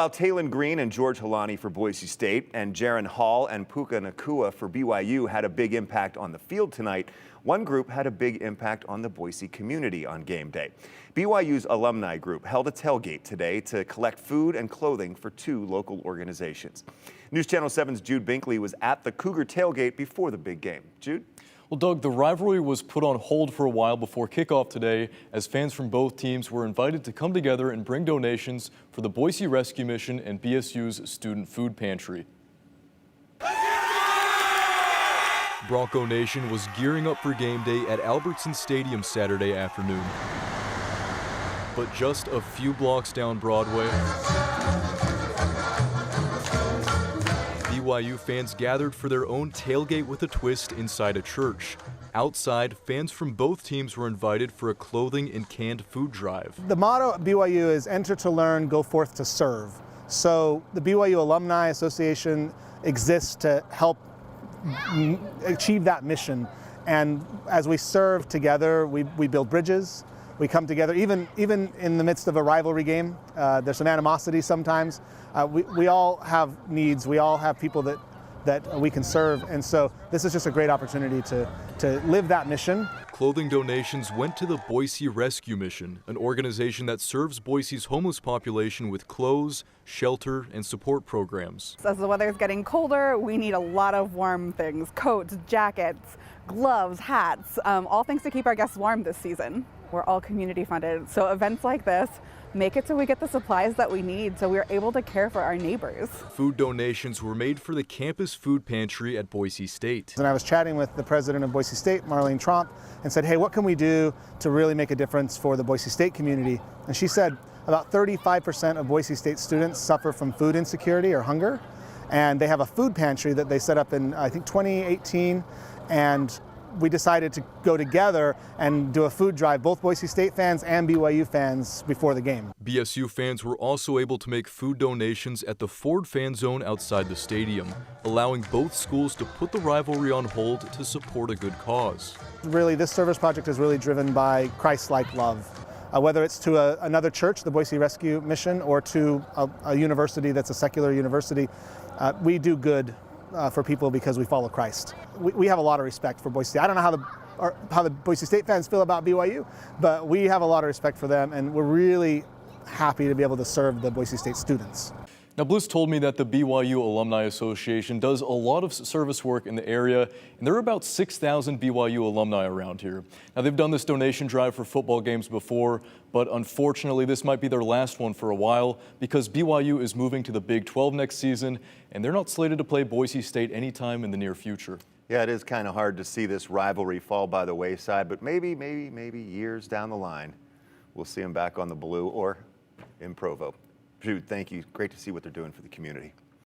While Talon Green and George Halani for Boise State and Jaron Hall and Puka Nakua for BYU had a big impact on the field tonight, one group had a big impact on the Boise community on game day. BYU's alumni group held a tailgate today to collect food and clothing for two local organizations. News Channel 7's Jude Binkley was at the Cougar tailgate before the big game. Jude? Well, Doug, the rivalry was put on hold for a while before kickoff today as fans from both teams were invited to come together and bring donations for the Boise Rescue Mission and BSU's Student Food Pantry. Bronco Nation was gearing up for game day at Albertson Stadium Saturday afternoon. But just a few blocks down Broadway, BYU fans gathered for their own tailgate with a twist inside a church. Outside, fans from both teams were invited for a clothing and canned food drive. The motto at BYU is enter to learn, go forth to serve. So the BYU Alumni Association exists to help achieve that mission. And as we serve together, we build bridges. We come together, even in the midst of a rivalry game. There's some animosity sometimes. We all have needs. We all have people that we can serve. And so this is just a great opportunity to live that mission. Clothing donations went to the Boise Rescue Mission, an organization that serves Boise's homeless population with clothes, shelter, and support programs. As the weather is getting colder, we need a lot of warm things: coats, jackets, gloves, hats, all things to keep our guests warm this season. We're all community funded, so events like this make it so we get the supplies that we need so we're able to care for our neighbors. Food donations were made for the campus food pantry at Boise State. And I was chatting with the president of Boise State, Marlene Tromp, and said, hey, what can we do to really make a difference for the Boise State community? And she said about 35% of Boise State students suffer from food insecurity or hunger. And they have a food pantry that they set up in, I think, 2018. And we decided to go together and do a food drive, both Boise State fans and BYU fans, before the game. BSU fans were also able to make food donations at the Ford Fan Zone outside the stadium, allowing both schools to put the rivalry on hold to support a good cause. Really, this service project is really driven by Christ-like love. Whether it's to another church, the Boise Rescue Mission, or to a university that's a secular university, we do good for people because we follow Christ. We have a lot of respect for Boise State. I don't know how the Boise State fans feel about BYU, but we have a lot of respect for them, and we're really happy to be able to serve the Boise State students. Now, Bliss told me that the BYU Alumni Association does a lot of service work in the area, and there are about 6,000 BYU alumni around here. Now, they've done this donation drive for football games before, but unfortunately, this might be their last one for a while because BYU is moving to the Big 12 next season, and they're not slated to play Boise State anytime in the near future. Yeah, it is kind of hard to see this rivalry fall by the wayside, but maybe years down the line, we'll see them back on the blue or in Provo. Jude, thank you. Great to see what they're doing for the community.